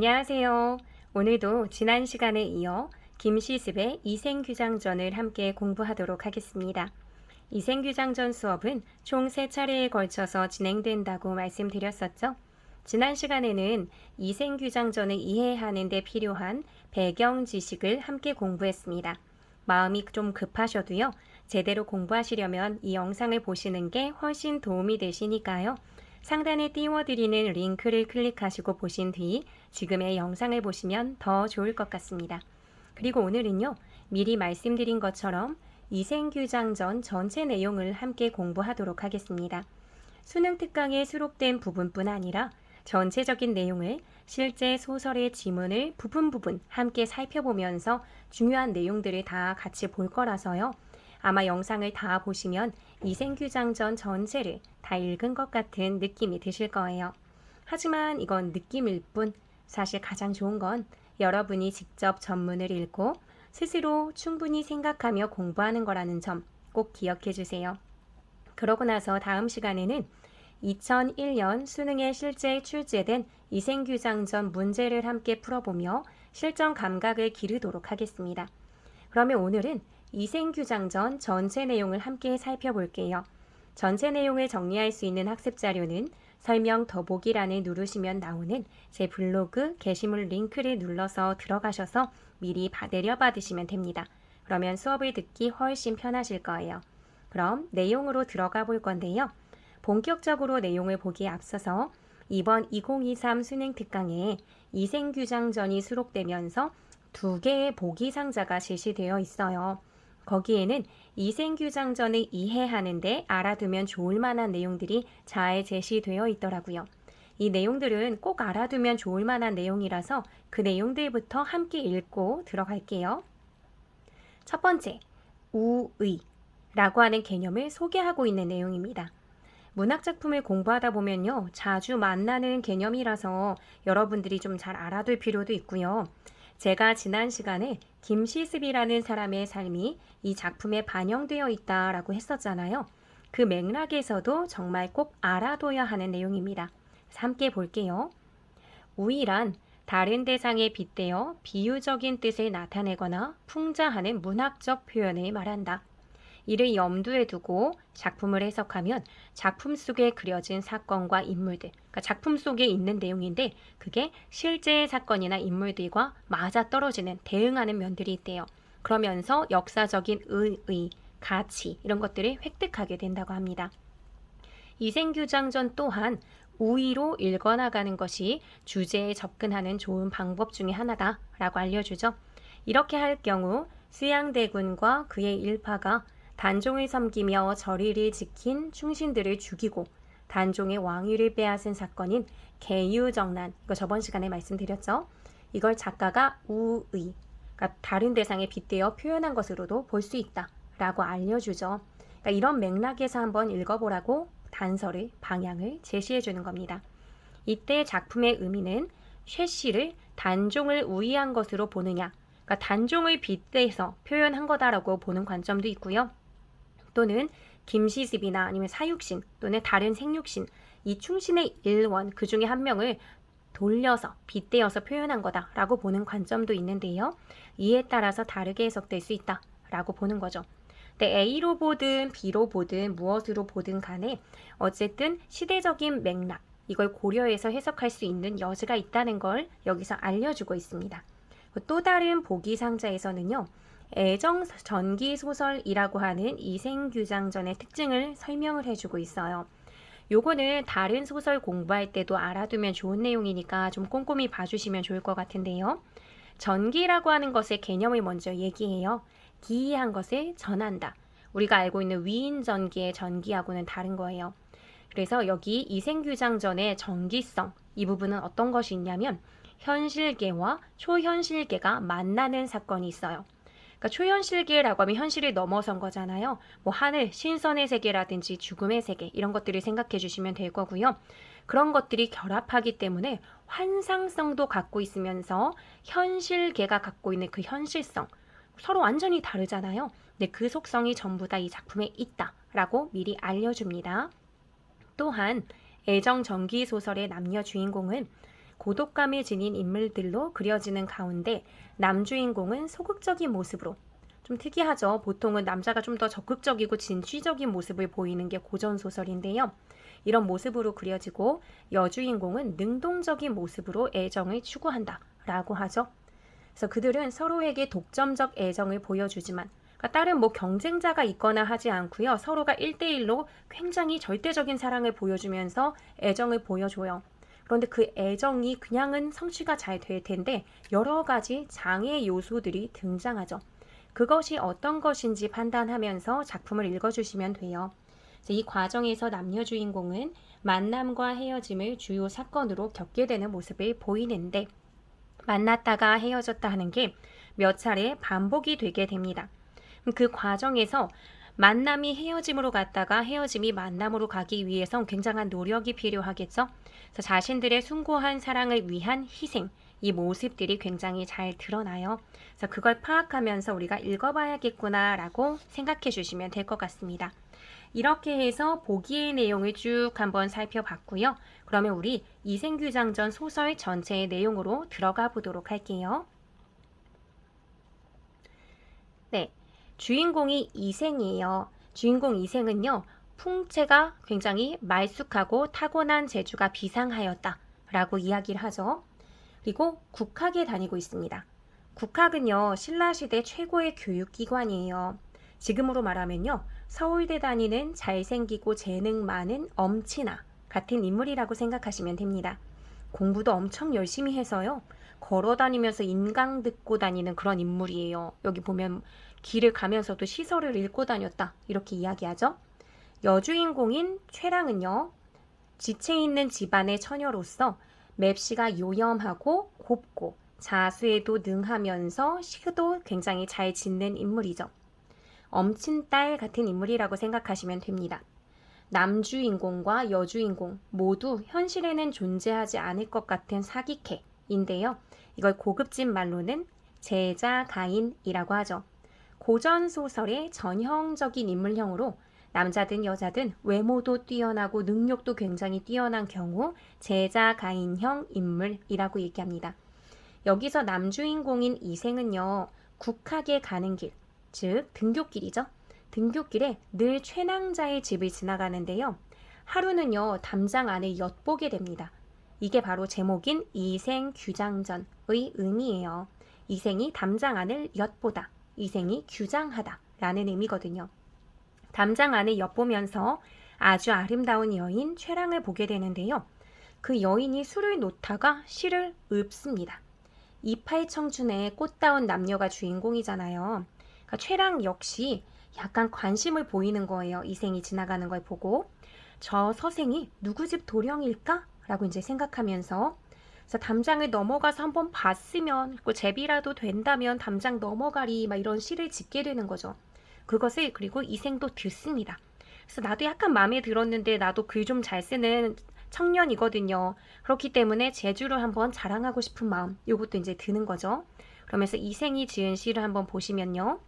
안녕하세요. 오늘도 지난 시간에 이어 김시습의 이생규장전을 함께 공부하도록 하겠습니다. 이생규장전 수업은 총 3차례에 걸쳐서 진행된다고 말씀드렸었죠. 지난 시간에는 이생규장전을 이해하는 데 필요한 배경 지식을 함께 공부했습니다. 마음이 좀 급하셔도요, 제대로 공부하시려면 이 영상을 보시는 게 훨씬 도움이 되시니까요. 상단에 띄워드리는 링크를 클릭하시고 보신 뒤 지금의 영상을 보시면 더 좋을 것 같습니다. 그리고 오늘은요, 미리 말씀드린 것처럼 이생규장전 전체 내용을 함께 공부하도록 하겠습니다. 수능 특강에 수록된 부분뿐 아니라 전체적인 내용을 실제 소설의 지문을 부분 함께 살펴보면서 중요한 내용들을 다 같이 볼 거라서요. 아마 영상을 다 보시면 이생규장전 전체를 다 읽은 것 같은 느낌이 드실 거예요. 하지만 이건 느낌일 뿐, 사실 가장 좋은 건 여러분이 직접 전문을 읽고 스스로 충분히 생각하며 공부하는 거라는 점 꼭 기억해 주세요. 그러고 나서 다음 시간에는 2001년 수능에 실제 출제된 이생규장전 문제를 함께 풀어보며 실전 감각을 기르도록 하겠습니다. 그러면 오늘은 이생규장전 전체 내용을 함께 살펴볼게요. 전체 내용을 정리할 수 있는 학습 자료는 설명 더보기란을 누르시면 나오는 제 블로그 게시물 링크를 눌러서 들어가셔서 미리 내려받으시면 됩니다. 그러면 수업을 듣기 훨씬 편하실 거예요. 그럼 내용으로 들어가 볼 건데요. 본격적으로 내용을 보기에 앞서서 이번 2023 수능 특강에 이생규장전이 수록되면서 2개의 보기 상자가 제시되어 있어요. 거기에는 이생규장전을 이해하는데 알아두면 좋을 만한 내용들이 잘 제시되어 있더라고요. 이 내용들은 꼭 알아두면 좋을 만한 내용이라서 그 내용들부터 함께 읽고 들어갈게요. 첫 번째, 우의라고 하는 개념을 소개하고 있는 내용입니다. 문학작품을 공부하다 보면요, 자주 만나는 개념이라서 여러분들이 좀 잘 알아둘 필요도 있고요. 제가 지난 시간에 김시습이라는 사람의 삶이 이 작품에 반영되어 있다라고 했었잖아요. 그 맥락에서도 정말 꼭 알아둬야 하는 내용입니다. 함께 볼게요. 우의란 다른 대상에 빗대어 비유적인 뜻을 나타내거나 풍자하는 문학적 표현을 말한다. 이를 염두에 두고 작품을 해석하면 작품 속에 그려진 사건과 인물들, 그러니까 작품 속에 있는 내용인데 그게 실제 사건이나 인물들과 맞아떨어지는, 대응하는 면들이 있대요. 그러면서 역사적인 의의, 가치 이런 것들을 획득하게 된다고 합니다. 이생규장전 또한 우의로 읽어나가는 것이 주제에 접근하는 좋은 방법 중에 하나다라고 알려주죠. 이렇게 할 경우 수양대군과 그의 일파가 단종을 섬기며 절의를 지킨 충신들을 죽이고 단종의 왕위를 빼앗은 사건인 계유정난, 이거 저번 시간에 말씀드렸죠. 이걸 작가가 우의, 그러니까 다른 대상에 빗대어 표현한 것으로도 볼 수 있다라고 알려주죠. 그러니까 이런 맥락에서 한번 읽어보라고 단서를, 방향을 제시해 주는 겁니다. 이때 작품의 의미는 쉐씨를 단종을 우의한 것으로 보느냐, 그러니까 단종을 빗대서 표현한 거다라고 보는 관점도 있고요. 또는 김시습이나 아니면 사육신 또는 다른 생육신, 이 충신의 일원 그 중에 한 명을 돌려서 빗대어서 표현한 거다라고 보는 관점도 있는데요. 이에 따라서 다르게 해석될 수 있다라고 보는 거죠. 근데 A로 보든 B로 보든 무엇으로 보든 간에 어쨌든 시대적인 맥락, 이걸 고려해서 해석할 수 있는 여지가 있다는 걸 여기서 알려주고 있습니다. 또 다른 보기 상자에서는요. 애정 전기 소설이라고 하는 이생규장전의 특징을 설명을 해주고 있어요. 요거는 다른 소설 공부할 때도 알아두면 좋은 내용이니까 좀 꼼꼼히 봐주시면 좋을 것 같은데요. 전기라고 하는 것의 개념을 먼저 얘기해요. 기이한 것을 전한다. 우리가 알고 있는 위인전기의 전기하고는 다른 거예요. 그래서 여기 이생규장전의 전기성, 이 부분은 어떤 것이 있냐면 현실계와 초현실계가 만나는 사건이 있어요. 그러니까 초현실계라고 하면 현실을 넘어선 거잖아요. 뭐 하늘, 신선의 세계라든지 죽음의 세계 이런 것들을 생각해 주시면 될 거고요. 그런 것들이 결합하기 때문에 환상성도 갖고 있으면서 현실계가 갖고 있는 그 현실성, 서로 완전히 다르잖아요. 근데 그 속성이 전부 다 이 작품에 있다라고 미리 알려줍니다. 또한 애정 전기 소설의 남녀 주인공은 고독감에 지닌 인물들로 그려지는 가운데 남주인공은 소극적인 모습으로 좀 특이하죠. 보통은 남자가 좀 더 적극적이고 진취적인 모습을 보이는 게 고전소설인데요. 이런 모습으로 그려지고 여주인공은 능동적인 모습으로 애정을 추구한다 라고 하죠. 그래서 그들은 서로에게 독점적 애정을 보여주지만 그러니까 다른 경쟁자가 있거나 하지 않고요. 서로가 1대1로 굉장히 절대적인 사랑을 보여주면서 애정을 보여줘요. 그런데 그 애정이 그냥은 성취가 잘 될 텐데 여러 가지 장애 요소들이 등장하죠. 그것이 어떤 것인지 판단하면서 작품을 읽어주시면 돼요. 이 과정에서 남녀 주인공은 만남과 헤어짐을 주요 사건으로 겪게 되는 모습을 보이는데 만났다가 헤어졌다 하는 게 몇 차례 반복이 되게 됩니다. 그 과정에서 만남이 헤어짐으로 갔다가 헤어짐이 만남으로 가기 위해선 굉장한 노력이 필요하겠죠. 그래서 자신들의 숭고한 사랑을 위한 희생, 이 모습들이 굉장히 잘 드러나요. 그래서 그걸 파악하면서 우리가 읽어봐야겠구나라고 생각해 주시면 될 것 같습니다. 이렇게 해서 보기의 내용을 쭉 한번 살펴봤고요. 그러면 우리 이생규장전 소설 전체의 내용으로 들어가 보도록 할게요. 네, 주인공이 이생이에요. 주인공 이생은요, 풍채가 굉장히 말쑥하고 타고난 재주가 비상하였다 라고 이야기를 하죠. 그리고 국학에 다니고 있습니다. 국학은요, 신라시대 최고의 교육기관이에요. 지금으로 말하면요, 서울대 다니는 잘생기고 재능 많은 엄친아 같은 인물이라고 생각하시면 됩니다. 공부도 엄청 열심히 해서요, 걸어 다니면서 인강 듣고 다니는 그런 인물이에요. 여기 보면 길을 가면서도 시설을 읽고 다녔다 이렇게 이야기하죠. 여주인공인 최랑은요, 지체 있는 집안의 처녀로서 맵시가 요염하고 곱고 자수에도 능하면서 시도 굉장히 잘 짓는 인물이죠. 엄친딸 같은 인물이라고 생각하시면 됩니다. 남주인공과 여주인공 모두 현실에는 존재하지 않을 것 같은 사기캐인데요. 이걸 고급진 말로는 제자가인이라고 하죠. 고전 소설의 전형적인 인물형으로 남자든 여자든 외모도 뛰어나고 능력도 굉장히 뛰어난 경우 제자가인형 인물이라고 얘기합니다. 여기서 남주인공인 이생은요, 국학에 가는 길, 즉 등굣길이죠. 등굣길에 늘 최낭자의 집을 지나가는데요. 하루는요, 담장 안을 엿보게 됩니다. 이게 바로 제목인 이생규장전의 의미예요. 이생이 담장 안을 엿보다, 이생이 규장하다 라는 의미거든요. 담장 안을 엿보면서 아주 아름다운 여인 최랑을 보게 되는데요. 그 여인이 술을 놓다가 시를 읊습니다. 이팔청춘의 꽃다운 남녀가 주인공이잖아요. 그러니까 최랑 역시 약간 관심을 보이는 거예요. 이생이 지나가는 걸 보고 저 서생이 누구 집 도령일까? 라고 이제 생각하면서 그래서 담장을 넘어가서 한번 봤으면 제비라도 된다면 담장 넘어가리 막 이런 시를 짓게 되는 거죠. 그것을 그리고 이생도 듣습니다. 그래서 나도 약간 마음에 들었는데 나도 글 좀 잘 쓰는 청년이거든요. 그렇기 때문에 재주를 한번 자랑하고 싶은 마음 이것도 이제 드는 거죠. 그러면서 이생이 지은 시를 한번 보시면요.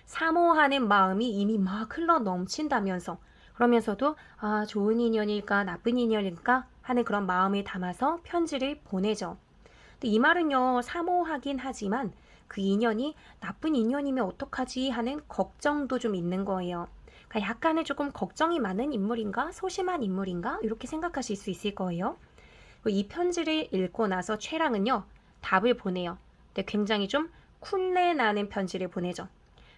사모하는 마음이 이미 막 흘러 넘친다면서 그러면서도 아 좋은 인연일까 나쁜 인연일까 하는 그런 마음을 담아서 편지를 보내죠. 근데 이 말은요 사모하긴 하지만 그 인연이 나쁜 인연이면 어떡하지 하는 걱정도 좀 있는 거예요. 그러니까 약간은 조금 걱정이 많은 인물인가 소심한 인물인가 이렇게 생각하실 수 있을 거예요. 이 편지를 읽고 나서 최랑은요 답을 보내요. 근데 굉장히 좀 쿨레나는 편지를 보내죠.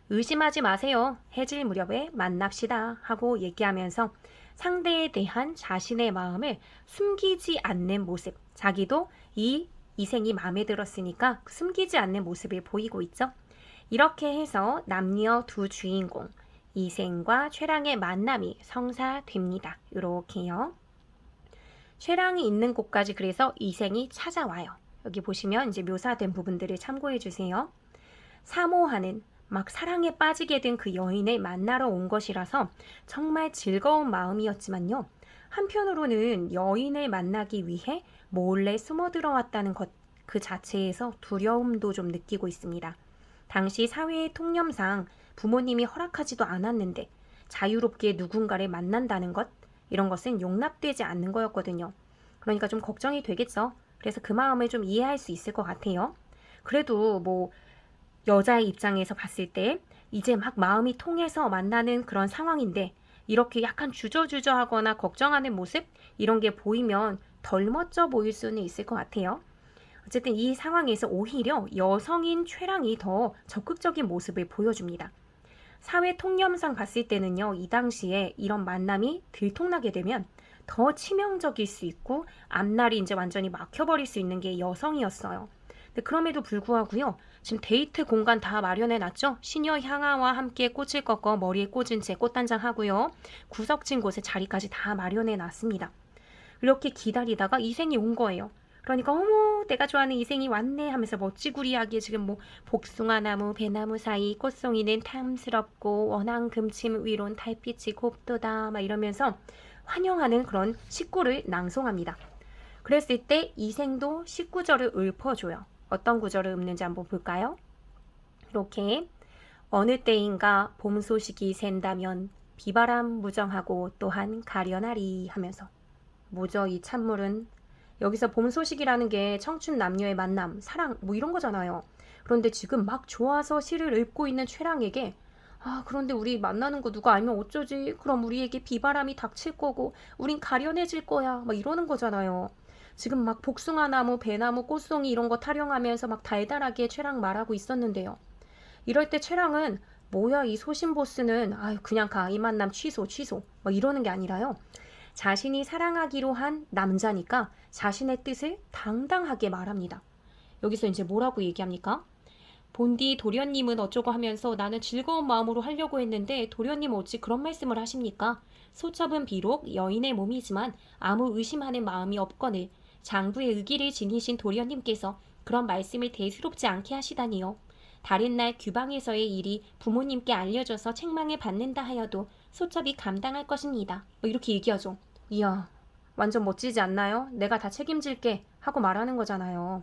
의심하지 마세요. 해질 무렵에 만납시다 하고 얘기하면서 상대에 대한 자신의 마음을 숨기지 않는 모습, 자기도 이생이 마음에 들었으니까 숨기지 않는 모습을 보이고 있죠. 이렇게 해서 남녀 두 주인공 이생과 최랑의 만남이 성사됩니다. 이렇게요. 최랑이 있는 곳까지 그래서 이생이 찾아와요. 여기 보시면 이제 묘사된 부분들을 참고해 주세요. 사모하는 막 사랑에 빠지게 된 그 여인을 만나러 온 것이라서 정말 즐거운 마음이었지만요. 한편으로는 여인을 만나기 위해 몰래 숨어 들어왔다는 것 그 자체에서 두려움도 좀 느끼고 있습니다. 당시 사회의 통념상 부모님이 허락하지도 않았는데 자유롭게 누군가를 만난다는 것 이런 것은 용납되지 않는 거였거든요. 그러니까 좀 걱정이 되겠죠. 그래서 그 마음을 좀 이해할 수 있을 것 같아요. 그래도 뭐 여자의 입장에서 봤을 때 이제 막 마음이 통해서 만나는 그런 상황인데 이렇게 약간 주저주저하거나 걱정하는 모습 이런 게 보이면 덜 멋져 보일 수는 있을 것 같아요. 어쨌든 이 상황에서 오히려 여성인 최랑이 더 적극적인 모습을 보여줍니다. 사회 통념상 봤을 때는요, 이 당시에 이런 만남이 들통나게 되면 더 치명적일 수 있고 앞날이 이제 완전히 막혀버릴 수 있는 게 여성이었어요. 근데 그럼에도 불구하고요, 지금 데이트 공간 다 마련해 놨죠? 시녀 향아와 함께 꽃을 꺾어 머리에 꽂은 채 꽃단장 하고요, 구석진 곳에 자리까지 다 마련해 놨습니다. 이렇게 기다리다가 이생이 온 거예요. 그러니까 어머 내가 좋아하는 이생이 왔네 하면서 멋지구리하게 지금 뭐 복숭아 나무 배나무 사이 꽃송이는 탐스럽고 원앙 금침 위론 달빛이 곱도다 막 이러면서 환영하는 그런 식구를 낭송합니다. 그랬을 때 이생도 19절을 읊어줘요. 어떤 구절을 읊는지 한번 볼까요? 이렇게 어느 때인가 봄 소식이 샌다면 비바람 무정하고 또한 가련하리 하면서 뭐죠 이 찬물은. 여기서 봄 소식이라는 게 청춘 남녀의 만남, 사랑 뭐 이런 거잖아요. 그런데 지금 막 좋아서 시를 읊고 있는 최랑에게 그런데 우리 만나는 거 누가 알면 어쩌지? 그럼 우리에게 비바람이 닥칠 거고 우린 가련해질 거야. 막 이러는 거잖아요. 지금 막 복숭아 나무, 배나무, 꽃송이 이런 거 타령하면서 막 달달하게 최랑 말하고 있었는데요. 이럴 때 최랑은 뭐야 이 소신보스는 그냥 가 이 만남 취소 취소 막 이러는 게 아니라요. 자신이 사랑하기로 한 남자니까 자신의 뜻을 당당하게 말합니다. 여기서 이제 뭐라고 얘기합니까? 본디 도련님은 어쩌고 하면서 나는 즐거운 마음으로 하려고 했는데 도련님 어찌 그런 말씀을 하십니까? 소첩은 비록 여인의 몸이지만 아무 의심하는 마음이 없거늘 장부의 의기를 지니신 도련님께서 그런 말씀을 대수롭지 않게 하시다니요. 다른 날 규방에서의 일이 부모님께 알려져서 책망을 받는다 하여도 소첩이 감당할 것입니다. 이렇게 얘기하죠. 이야, 완전 멋지지 않나요? 내가 다 책임질게 하고 말하는 거잖아요.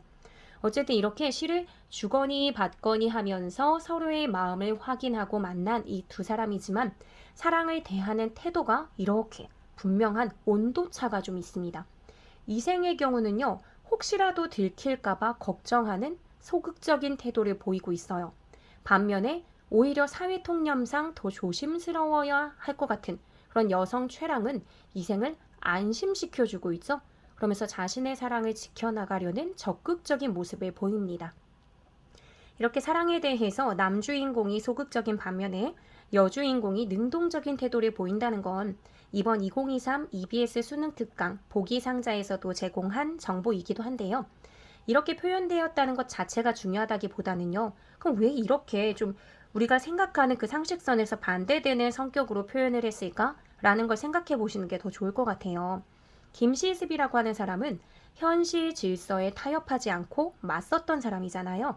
어쨌든 이렇게 시를 주거니 받거니 하면서 서로의 마음을 확인하고 만난 이 두 사람이지만 사랑을 대하는 태도가 이렇게 분명한 온도차가 좀 있습니다. 이생의 경우는요, 혹시라도 들킬까봐 걱정하는 소극적인 태도를 보이고 있어요. 반면에 오히려 사회 통념상 더 조심스러워야 할 것 같은 그런 여성 최랑은 이생을 안심시켜주고 있죠. 그러면서 자신의 사랑을 지켜나가려는 적극적인 모습을 보입니다. 이렇게 사랑에 대해서 남주인공이 소극적인 반면에 여주인공이 능동적인 태도를 보인다는 건 이번 2023 EBS 수능 특강 보기 상자에서도 제공한 정보이기도 한데요. 이렇게 표현되었다는 것 자체가 중요하다기보다는요. 그럼 왜 이렇게 좀 우리가 생각하는 그 상식선에서 반대되는 성격으로 표현을 했을까? 라는 걸 생각해 보시는 게 더 좋을 것 같아요. 김시습이라고 하는 사람은 현실 질서에 타협하지 않고 맞섰던 사람이잖아요.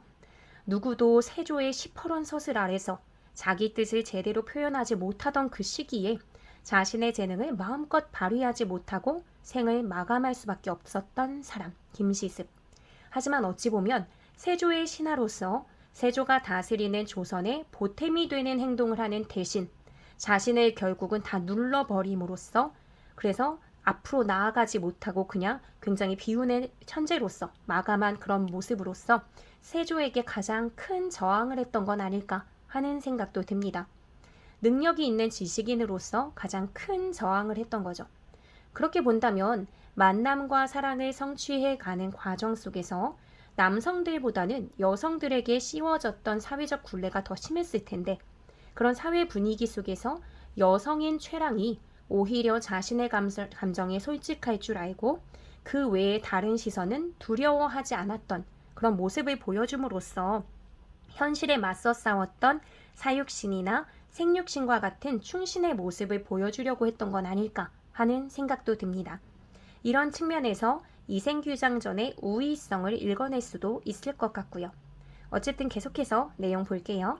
누구도 세조의 시퍼런 서술 아래서 자기 뜻을 제대로 표현하지 못하던 그 시기에 자신의 재능을 마음껏 발휘하지 못하고 생을 마감할 수밖에 없었던 사람, 김시습. 하지만 어찌 보면 세조의 신하로서 세조가 다스리는 조선의 보탬이 되는 행동을 하는 대신 자신을 결국은 다 눌러버림으로써 그래서 앞으로 나아가지 못하고 그냥 굉장히 비운의 천재로서 마감한 그런 모습으로서 세조에게 가장 큰 저항을 했던 건 아닐까 하는 생각도 듭니다. 능력이 있는 지식인으로서 가장 큰 저항을 했던 거죠. 그렇게 본다면 만남과 사랑을 성취해 가는 과정 속에서 남성들보다는 여성들에게 씌워졌던 사회적 굴레가 더 심했을 텐데 그런 사회 분위기 속에서 여성인 최랑이 오히려 자신의 감정에 솔직할 줄 알고 그 외의 다른 시선은 두려워하지 않았던 그런 모습을 보여줌으로써 현실에 맞서 싸웠던 사육신이나 생육신과 같은 충신의 모습을 보여주려고 했던 건 아닐까 하는 생각도 듭니다. 이런 측면에서 이생규장전의 우위성을 읽어낼 수도 있을 것 같고요. 어쨌든 계속해서 내용 볼게요.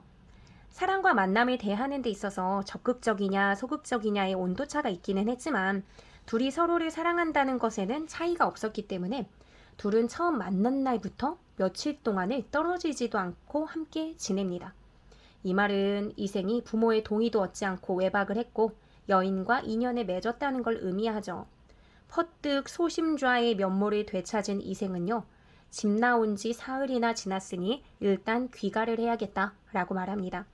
사랑과 만남을 대하는 데 있어서 적극적이냐 소극적이냐의 온도차가 있기는 했지만 둘이 서로를 사랑한다는 것에는 차이가 없었기 때문에 둘은 처음 만난 날부터 며칠 동안을 떨어지지도 않고 함께 지냅니다. 이 말은 이생이 부모의 동의도 얻지 않고 외박을 했고 여인과 인연에 맺었다는 걸 의미하죠. 퍼뜩 소심좌의 면모를 되찾은 이생은요, 집 나온 지 사흘이나 지났으니 일단 귀가를 해야겠다라고 말합니다.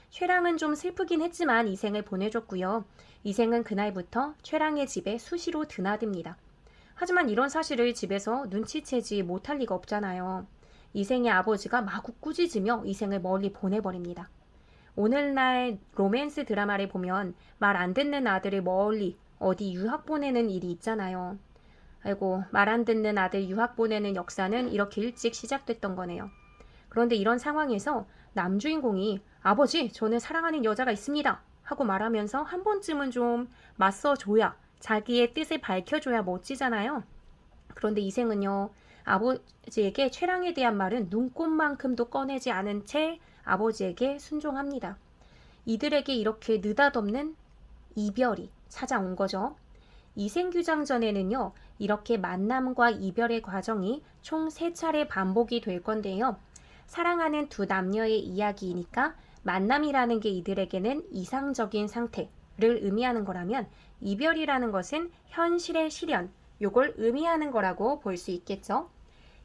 최랑은 좀 슬프긴 했지만 이생을 보내줬고요. 이생은 그날부터 최랑의 집에 수시로 드나듭니다. 하지만 이런 사실을 집에서 눈치채지 못할 리가 없잖아요. 이생의 아버지가 마구 꾸짖으며 이생을 멀리 보내버립니다. 오늘날 로맨스 드라마를 보면 말 안 듣는 아들을 멀리 어디 유학 보내는 일이 있잖아요. 아이고, 말 안 듣는 아들 유학 보내는 역사는 이렇게 일찍 시작됐던 거네요. 그런데 이런 상황에서 남주인공이 아버지, 저는 사랑하는 여자가 있습니다 하고 말하면서 한 번쯤은 좀 맞서줘야, 자기의 뜻을 밝혀줘야 멋지잖아요. 그런데 이생은요, 아버지에게 최랑에 대한 말은 눈꽃만큼도 꺼내지 않은 채 아버지에게 순종합니다. 이들에게 이렇게 느닷없는 이별이 찾아온 거죠. 이생규장전에는요, 이렇게 만남과 이별의 과정이 총 3차례 반복이 될 건데요. 사랑하는 두 남녀의 이야기이니까 만남이라는 게 이들에게는 이상적인 상태를 의미하는 거라면 이별이라는 것은 현실의 실현, 요걸 의미하는 거라고 볼 수 있겠죠.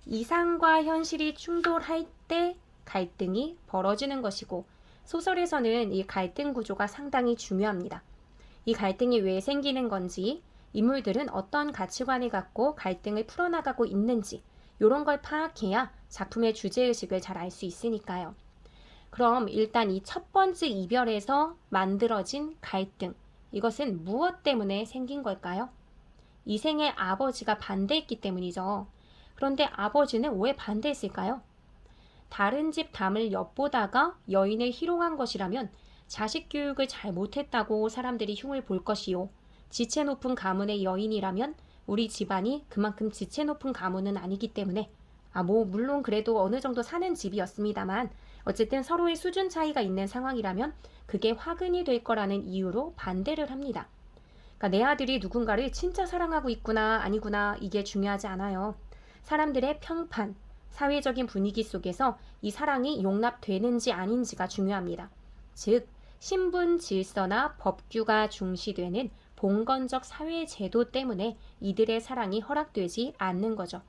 이상과 현실이 충돌할 때 갈등이 벌어지는 것이고, 소설에서는 이 갈등 구조가 상당히 중요합니다. 이 갈등이 왜 생기는 건지, 인물들은 어떤 가치관을 갖고 갈등을 풀어나가고 있는지, 이런 걸 파악해야 작품의 주제의식을 잘 알 수 있으니까요. 그럼 일단 이 첫 번째 이별에서 만들어진 갈등, 이것은 무엇 때문에 생긴 걸까요? 이생의 아버지가 반대했기 때문이죠. 그런데 아버지는 왜 반대했을까요? 다른 집 담을 엿보다가 여인을 희롱한 것이라면 자식 교육을 잘 못했다고 사람들이 흉을 볼 것이요. 지체 높은 가문의 여인이라면 우리 집안이 그만큼 지체 높은 가문은 아니기 때문에 물론 그래도 어느 정도 사는 집이었습니다만 어쨌든 서로의 수준 차이가 있는 상황이라면 그게 화근이 될 거라는 이유로 반대를 합니다. 그러니까 내 아들이 누군가를 진짜 사랑하고 있구나 아니구나 이게 중요하지 않아요. 사람들의 평판, 사회적인 분위기 속에서 이 사랑이 용납되는지 아닌지가 중요합니다. 즉, 신분 질서나 법규가 중시되는 봉건적 사회 제도 때문에 이들의 사랑이 허락되지 않는 거죠.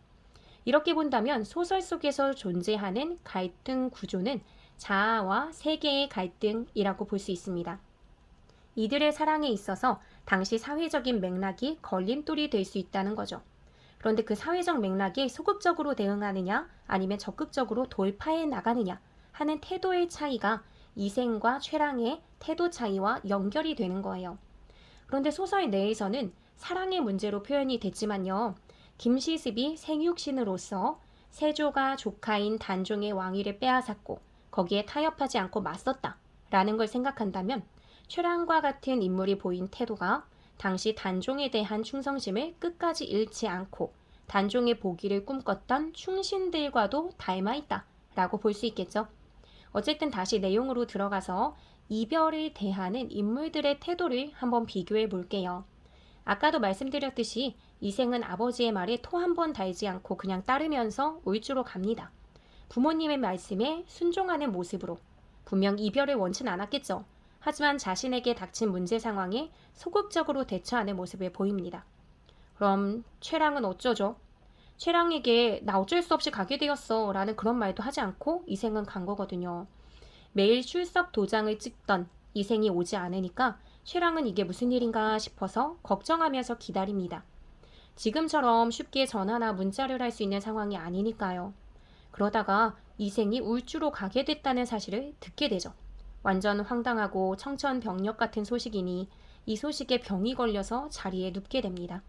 이렇게 본다면 소설 속에서 존재하는 갈등 구조는 자아와 세계의 갈등이라고 볼 수 있습니다. 이들의 사랑에 있어서 당시 사회적인 맥락이 걸림돌이 될 수 있다는 거죠. 그런데 그 사회적 맥락에 소극적으로 대응하느냐 아니면 적극적으로 돌파해 나가느냐 하는 태도의 차이가 이생과 최랑의 태도 차이와 연결이 되는 거예요. 그런데 소설 내에서는 사랑의 문제로 표현이 됐지만요. 김시습이 생육신으로서 세조가 조카인 단종의 왕위를 빼앗았고 거기에 타협하지 않고 맞섰다라는 걸 생각한다면 최랑과 같은 인물이 보인 태도가 당시 단종에 대한 충성심을 끝까지 잃지 않고 단종의 보기를 꿈꿨던 충신들과도 닮아있다라고 볼 수 있겠죠. 어쨌든 다시 내용으로 들어가서 이별을 대하는 인물들의 태도를 한번 비교해 볼게요. 아까도 말씀드렸듯이 이생은 아버지의 말에 토 한 번 달지 않고 그냥 따르면서 울주로 갑니다. 부모님의 말씀에 순종하는 모습으로 분명 이별을 원치는 않았겠죠. 하지만 자신에게 닥친 문제 상황에 소극적으로 대처하는 모습을 보입니다. 그럼 최랑은 어쩌죠? 최랑에게 나 어쩔 수 없이 가게 되었어 라는 그런 말도 하지 않고 이생은 간 거거든요. 매일 출석 도장을 찍던 이생이 오지 않으니까 최랑은 이게 무슨 일인가 싶어서 걱정하면서 기다립니다. 지금처럼 쉽게 전화나 문자를 할 수 있는 상황이 아니니까요. 그러다가 이생이 울주로 가게 됐다는 사실을 듣게 되죠. 완전 황당하고 청천벽력 같은 소식이니 이 소식에 병이 걸려서 자리에 눕게 됩니다.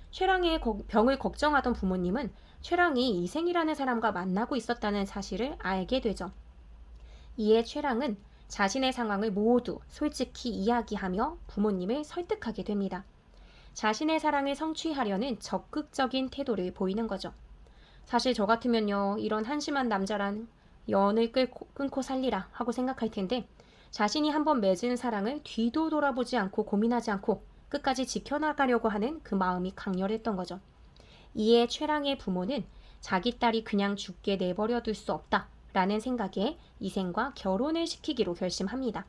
최랑의 병을 걱정하던 부모님은 최랑이 이생이라는 사람과 만나고 있었다는 사실을 알게 되죠. 이에 최랑은 자신의 상황을 모두 솔직히 이야기하며 부모님을 설득하게 됩니다. 자신의 사랑을 성취하려는 적극적인 태도를 보이는 거죠. 사실 저 같으면요, 이런 한심한 남자란 연을 끊고 살리라 하고 생각할 텐데 자신이 한번 맺은 사랑을 뒤도 돌아보지 않고 고민하지 않고 끝까지 지켜나가려고 하는 그 마음이 강렬했던 거죠. 이에 최랑의 부모는 자기 딸이 그냥 죽게 내버려 둘 수 없다라는 생각에 이생과 결혼을 시키기로 결심합니다.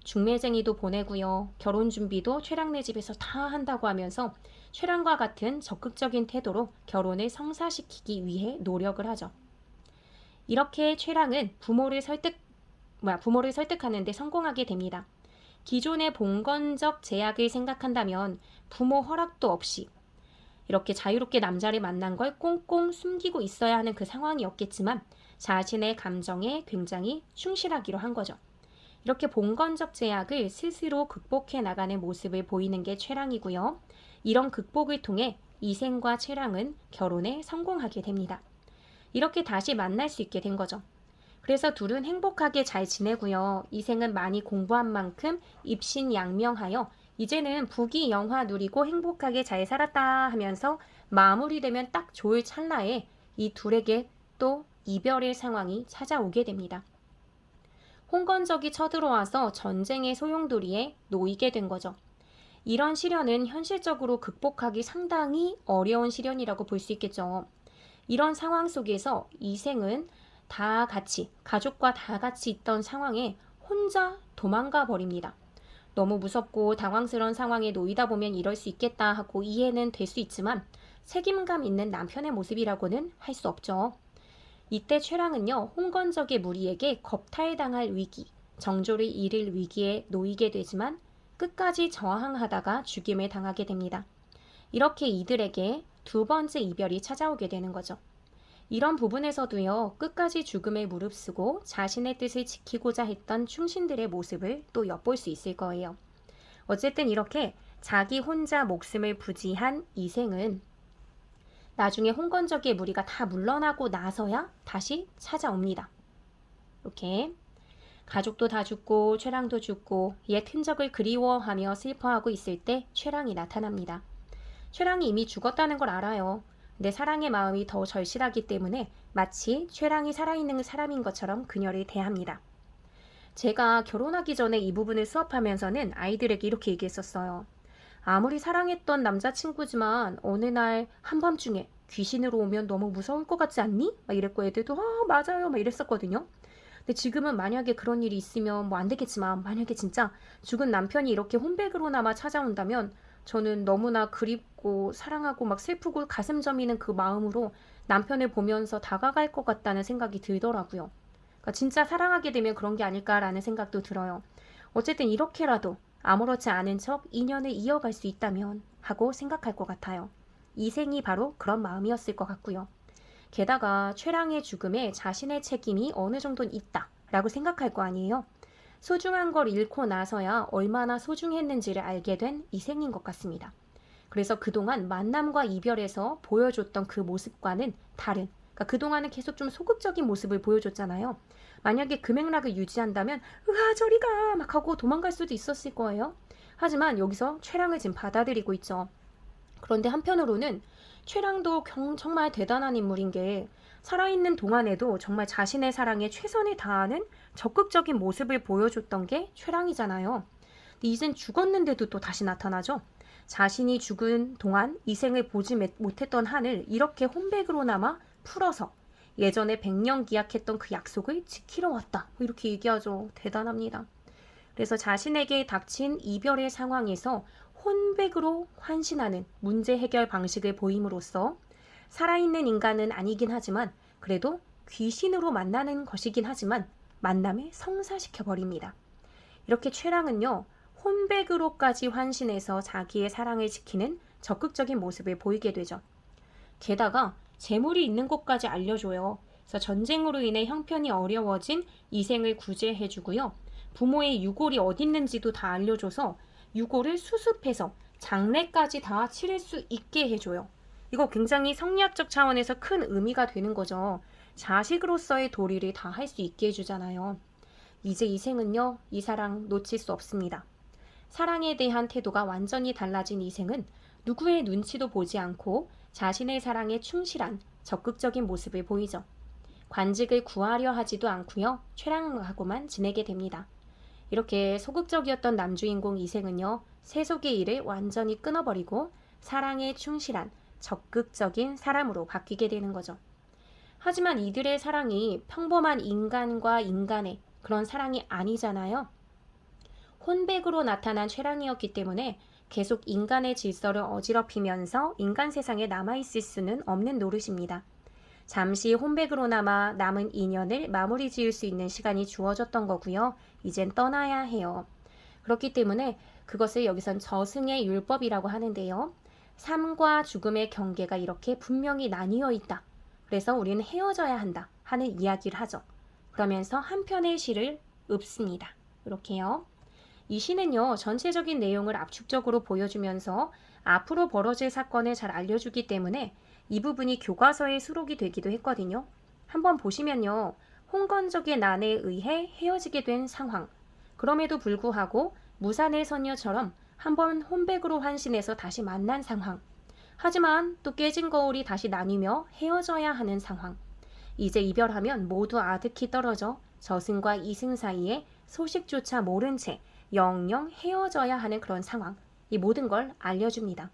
중매쟁이도 보내고요. 결혼 준비도 최랑네 집에서 다 한다고 하면서 최랑과 같은 적극적인 태도로 결혼을 성사시키기 위해 노력을 하죠. 이렇게 최랑은 부모를 설득하는 데 성공하게 됩니다. 기존의 봉건적 제약을 생각한다면 부모 허락도 없이 이렇게 자유롭게 남자를 만난 걸 꽁꽁 숨기고 있어야 하는 그 상황이었겠지만 자신의 감정에 굉장히 충실하기로 한 거죠. 이렇게 봉건적 제약을 스스로 극복해 나가는 모습을 보이는 게 최랑이고요. 이런 극복을 통해 이생과 최랑은 결혼에 성공하게 됩니다. 이렇게 다시 만날 수 있게 된 거죠. 그래서 둘은 행복하게 잘 지내고요. 이생은 많이 공부한 만큼 입신양명하여 이제는 부귀영화 누리고 행복하게 잘 살았다 하면서 마무리되면 딱 좋을 찰나에 이 둘에게 또 이별의 상황이 찾아오게 됩니다. 홍건적이 쳐들어와서 전쟁의 소용돌이에 놓이게 된 거죠. 이런 시련은 현실적으로 극복하기 상당히 어려운 시련이라고 볼 수 있겠죠. 이런 상황 속에서 이생은 다 같이, 가족과 다 같이 있던 상황에 혼자 도망가 버립니다. 너무 무섭고 당황스러운 상황에 놓이다 보면 이럴 수 있겠다 하고 이해는 될 수 있지만 책임감 있는 남편의 모습이라고는 할 수 없죠. 이때 최랑은요, 홍건적의 무리에게 겁탈당할 위기, 정조를 잃을 위기에 놓이게 되지만 끝까지 저항하다가 죽임을 당하게 됩니다. 이렇게 이들에게 두 번째 이별이 찾아오게 되는 거죠. 이런 부분에서도요, 끝까지 죽음에 무릅쓰고 자신의 뜻을 지키고자 했던 충신들의 모습을 또 엿볼 수 있을 거예요. 어쨌든 이렇게 자기 혼자 목숨을 부지한 이생은 나중에 홍건적의 무리가 다 물러나고 나서야 다시 찾아옵니다. 이렇게 가족도 다 죽고 최랑도 죽고 옛 흔적을 그리워하며 슬퍼하고 있을 때 최랑이 나타납니다. 최랑이 이미 죽었다는 걸 알아요. 근데 사랑의 마음이 더 절실하기 때문에 마치 최랑이 살아있는 사람인 것처럼 그녀를 대합니다. 제가 결혼하기 전에 이 부분을 수업하면서는 아이들에게 이렇게 얘기했었어요. 아무리 사랑했던 남자친구지만 어느 날 한밤중에 귀신으로 오면 너무 무서울 것 같지 않니? 막 이랬고 애들도 맞아요 막 이랬었거든요. 근데 지금은 만약에 그런 일이 있으면 뭐 안 되겠지만 만약에 진짜 죽은 남편이 이렇게 혼백으로나마 찾아온다면 저는 너무나 그립고 사랑하고 막 슬프고 가슴 저미는 그 마음으로 남편을 보면서 다가갈 것 같다는 생각이 들더라고요. 그러니까 진짜 사랑하게 되면 그런 게 아닐까라는 생각도 들어요. 어쨌든 이렇게라도 아무렇지 않은 척 인연을 이어갈 수 있다면 하고 생각할 것 같아요. 이생이 바로 그런 마음이었을 것 같고요. 게다가 최랑의 죽음에 자신의 책임이 어느 정도는 있다라고 생각할 거 아니에요. 소중한 걸 잃고 나서야 얼마나 소중했는지를 알게 된 이생인 것 같습니다. 그래서 그동안 만남과 이별에서 보여줬던 그 모습과는 다른, 그러니까 그동안은 계속 좀 소극적인 모습을 보여줬잖아요. 만약에 그 맥락을 유지한다면 으아 저리 가 막 하고 도망갈 수도 있었을 거예요. 하지만 여기서 최랑을 지금 받아들이고 있죠. 그런데 한편으로는 최랑도 정말 대단한 인물인 게 살아있는 동안에도 정말 자신의 사랑에 최선을 다하는 적극적인 모습을 보여줬던 게 최랑이잖아요. 근데 이젠 죽었는데도 또 다시 나타나죠. 자신이 죽은 동안 이생을 보지 못했던 한을 이렇게 혼백으로나마 풀어서 예전에 100년 기약했던 그 약속을 지키러 왔다. 이렇게 얘기하죠. 대단합니다. 그래서 자신에게 닥친 이별의 상황에서 혼백으로 환신하는 문제 해결 방식을 보임으로써 살아있는 인간은 아니긴 하지만 그래도 귀신으로 만나는 것이긴 하지만 만남을 성사시켜버립니다. 이렇게 최랑은요, 혼백으로까지 환신해서 자기의 사랑을 지키는 적극적인 모습을 보이게 되죠. 게다가 재물이 있는 곳까지 알려줘요. 그래서 전쟁으로 인해 형편이 어려워진 이생을 구제해주고요. 부모의 유골이 어디 있는지도 다 알려줘서 유골을 수습해서 장례까지 다 치를 수 있게 해줘요. 이거 굉장히 성리학적 차원에서 큰 의미가 되는 거죠. 자식으로서의 도리를 다 할 수 있게 해주잖아요. 이제 이생은요, 이 사랑 놓칠 수 없습니다. 사랑에 대한 태도가 완전히 달라진 이생은 누구의 눈치도 보지 않고 자신의 사랑에 충실한 적극적인 모습을 보이죠. 관직을 구하려 하지도 않고요. 최랑하고만 지내게 됩니다. 이렇게 소극적이었던 남주인공 이생은요. 세속의 일을 완전히 끊어버리고 사랑에 충실한 적극적인 사람으로 바뀌게 되는 거죠. 하지만 이들의 사랑이 평범한 인간과 인간의 그런 사랑이 아니잖아요. 혼백으로 나타난 쇠랑이었기 때문에 계속 인간의 질서를 어지럽히면서 인간 세상에 남아있을 수는 없는 노릇입니다. 잠시 혼백으로나마 남은 인연을 마무리 지을 수 있는 시간이 주어졌던 거고요. 이젠 떠나야 해요. 그렇기 때문에 그것을 여기선 저승의 율법이라고 하는데요. 삶과 죽음의 경계가 이렇게 분명히 나뉘어 있다. 그래서 우리는 헤어져야 한다 하는 이야기를 하죠. 그러면서 한 편의 시를 읊습니다. 이렇게요. 이 시는요, 전체적인 내용을 압축적으로 보여주면서 앞으로 벌어질 사건을 잘 알려주기 때문에 이 부분이 교과서에 수록이 되기도 했거든요. 한번 보시면요, 홍건적의 난에 의해 헤어지게 된 상황. 그럼에도 불구하고 무산의 선녀처럼 한번 혼백으로 환신해서 다시 만난 상황. 하지만 또 깨진 거울이 다시 나뉘며 헤어져야 하는 상황. 이제 이별하면 모두 아득히 떨어져 저승과 이승 사이에 소식조차 모른 채 영영 헤어져야 하는 그런 상황. 이 모든 걸 알려줍니다.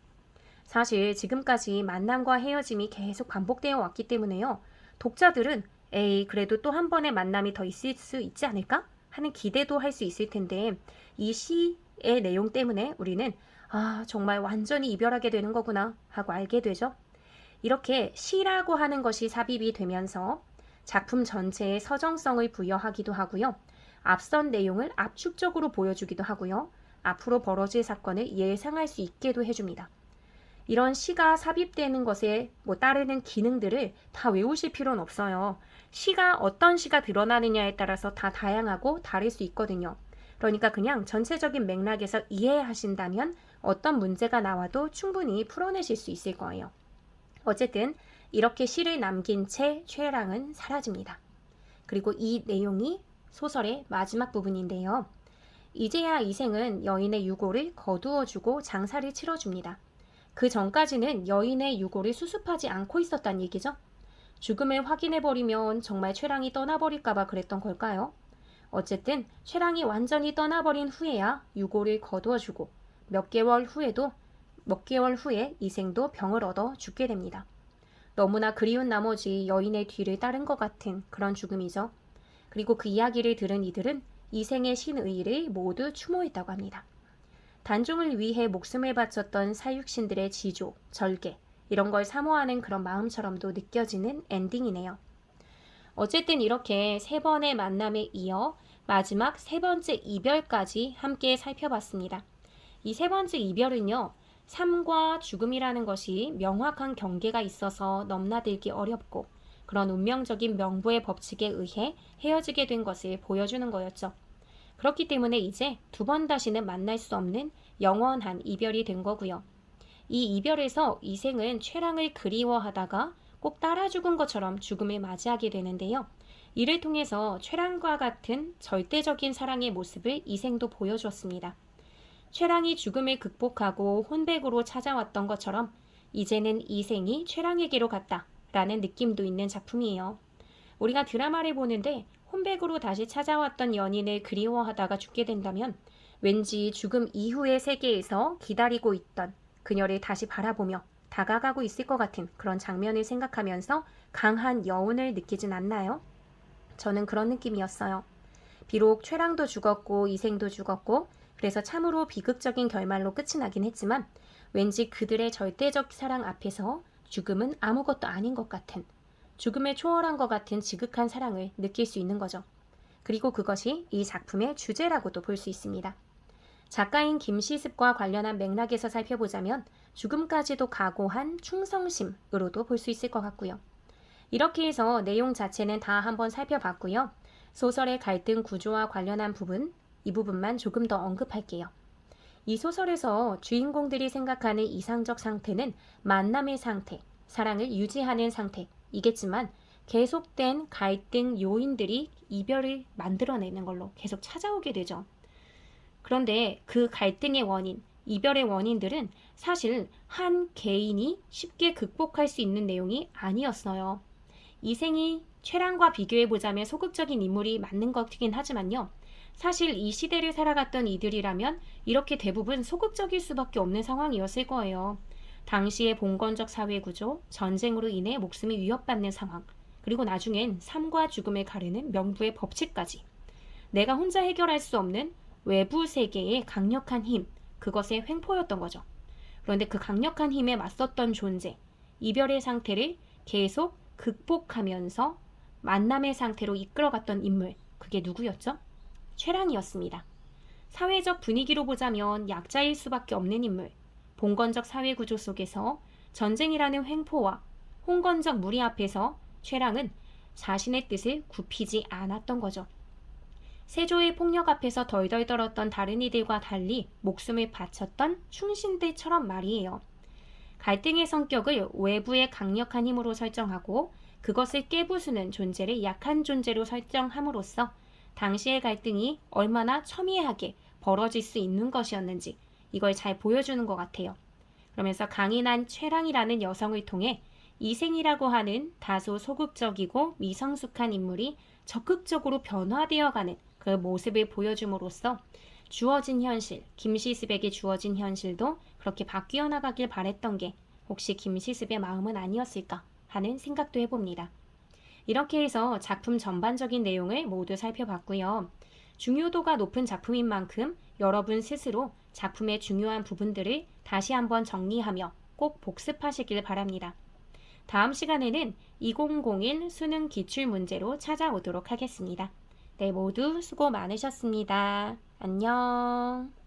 사실 지금까지 만남과 헤어짐이 계속 반복되어 왔기 때문에요. 독자들은 에이, 그래도 또 한 번의 만남이 더 있을 수 있지 않을까? 하는 기대도 할 수 있을 텐데 이 시의 내용 때문에 우리는 정말 완전히 이별하게 되는 거구나 하고 알게 되죠. 이렇게 시라고 하는 것이 삽입이 되면서 작품 전체에 서정성을 부여하기도 하고요. 앞선 내용을 압축적으로 보여주기도 하고요. 앞으로 벌어질 사건을 예상할 수 있게도 해줍니다. 이런 시가 삽입되는 것에 따르는 기능들을 다 외우실 필요는 없어요. 시가 어떤 시가 드러나느냐에 따라서 다 다양하고 다를 수 있거든요. 그러니까 그냥 전체적인 맥락에서 이해하신다면 어떤 문제가 나와도 충분히 풀어내실 수 있을 거예요. 어쨌든 이렇게 시를 남긴 채 쇠랑은 사라집니다. 그리고 이 내용이 소설의 마지막 부분인데요. 이제야 이생은 여인의 유고를 거두어주고 장사를 치러줍니다. 그 전까지는 여인의 유고를 수습하지 않고 있었단 얘기죠. 죽음을 확인해버리면 정말 쇠랑이 떠나버릴까봐 그랬던 걸까요? 어쨌든 쇠랑이 완전히 떠나버린 후에야 유고를 거두어주고 몇 개월 후에 이생도 병을 얻어 죽게 됩니다. 너무나 그리운 나머지 여인의 뒤를 따른 것 같은 그런 죽음이죠. 그리고 그 이야기를 들은 이들은 이생의 신의를 모두 추모했다고 합니다. 단종을 위해 목숨을 바쳤던 사육신들의 지조, 절개 이런 걸 사모하는 그런 마음처럼도 느껴지는 엔딩이네요. 어쨌든 이렇게 세 번의 만남에 이어 마지막 세 번째 이별까지 함께 살펴봤습니다. 이 세 번째 이별은요. 삶과 죽음이라는 것이 명확한 경계가 있어서 넘나들기 어렵고 그런 운명적인 명부의 법칙에 의해 헤어지게 된 것을 보여주는 거였죠. 그렇기 때문에 이제 두 번 다시는 만날 수 없는 영원한 이별이 된 거고요. 이 이별에서 이생은 쇠랑을 그리워하다가 꼭 따라 죽은 것처럼 죽음을 맞이하게 되는데요. 이를 통해서 쇠랑과 같은 절대적인 사랑의 모습을 이생도 보여주었습니다. 쇠랑이 죽음을 극복하고 혼백으로 찾아왔던 것처럼 이제는 이생이 쇠랑에게로 갔다라는 느낌도 있는 작품이에요. 우리가 드라마를 보는데 혼백으로 다시 찾아왔던 연인을 그리워하다가 죽게 된다면 왠지 죽음 이후의 세계에서 기다리고 있던 그녀를 다시 바라보며 다가가고 있을 것 같은 그런 장면을 생각하면서 강한 여운을 느끼진 않나요? 저는 그런 느낌이었어요. 비록 쇠랑도 죽었고 이생도 죽었고 그래서 참으로 비극적인 결말로 끝이 나긴 했지만 왠지 그들의 절대적 사랑 앞에서 죽음은 아무것도 아닌 것 같은 죽음을 초월한 것 같은 지극한 사랑을 느낄 수 있는 거죠. 그리고 그것이 이 작품의 주제라고도 볼 수 있습니다. 작가인 김시습과 관련한 맥락에서 살펴보자면 죽음까지도 각오한 충성심으로도 볼 수 있을 것 같고요. 이렇게 해서 내용 자체는 다 한번 살펴봤고요. 소설의 갈등 구조와 관련한 부분, 이 부분만 조금 더 언급할게요. 이 소설에서 주인공들이 생각하는 이상적 상태는 만남의 상태, 사랑을 유지하는 상태이겠지만 계속된 갈등 요인들이 이별을 만들어내는 걸로 계속 찾아오게 되죠. 그런데 그 갈등의 원인, 이별의 원인들은 사실 한 개인이 쉽게 극복할 수 있는 내용이 아니었어요. 이생이 쇠랑과 비교해보자면 소극적인 인물이 맞는 것이긴 하지만요. 사실 이 시대를 살아갔던 이들이라면 이렇게 대부분 소극적일 수밖에 없는 상황이었을 거예요. 당시의 봉건적 사회구조, 전쟁으로 인해 목숨이 위협받는 상황, 그리고 나중엔 삶과 죽음을 가르는 명부의 법칙까지. 내가 혼자 해결할 수 없는 외부 세계의 강력한 힘, 그것의 횡포였던 거죠. 그런데 그 강력한 힘에 맞섰던 존재, 이별의 상태를 계속 극복하면서 만남의 상태로 이끌어갔던 인물, 그게 누구였죠? 최랑이었습니다. 사회적 분위기로 보자면 약자일 수밖에 없는 인물, 봉건적 사회 구조 속에서 전쟁이라는 횡포와 홍건적 무리 앞에서 최랑은 자신의 뜻을 굽히지 않았던 거죠. 세조의 폭력 앞에서 덜덜 떨었던 다른 이들과 달리 목숨을 바쳤던 충신들처럼 말이에요. 갈등의 성격을 외부의 강력한 힘으로 설정하고 그것을 깨부수는 존재를 약한 존재로 설정함으로써 당시의 갈등이 얼마나 첨예하게 벌어질 수 있는 것이었는지 이걸 잘 보여주는 것 같아요. 그러면서 강인한 최랑이라는 여성을 통해 이생이라고 하는 다소 소극적이고 미성숙한 인물이 적극적으로 변화되어가는 그 모습을 보여줌으로써 주어진 현실, 김시습에게 주어진 현실도 그렇게 바뀌어 나가길 바랬던 게 혹시 김시습의 마음은 아니었을까 하는 생각도 해봅니다. 이렇게 해서 작품 전반적인 내용을 모두 살펴봤고요. 중요도가 높은 작품인 만큼 여러분 스스로 작품의 중요한 부분들을 다시 한번 정리하며 꼭 복습하시길 바랍니다. 다음 시간에는 2001 수능 기출 문제로 찾아오도록 하겠습니다. 네, 모두 수고 많으셨습니다. 안녕.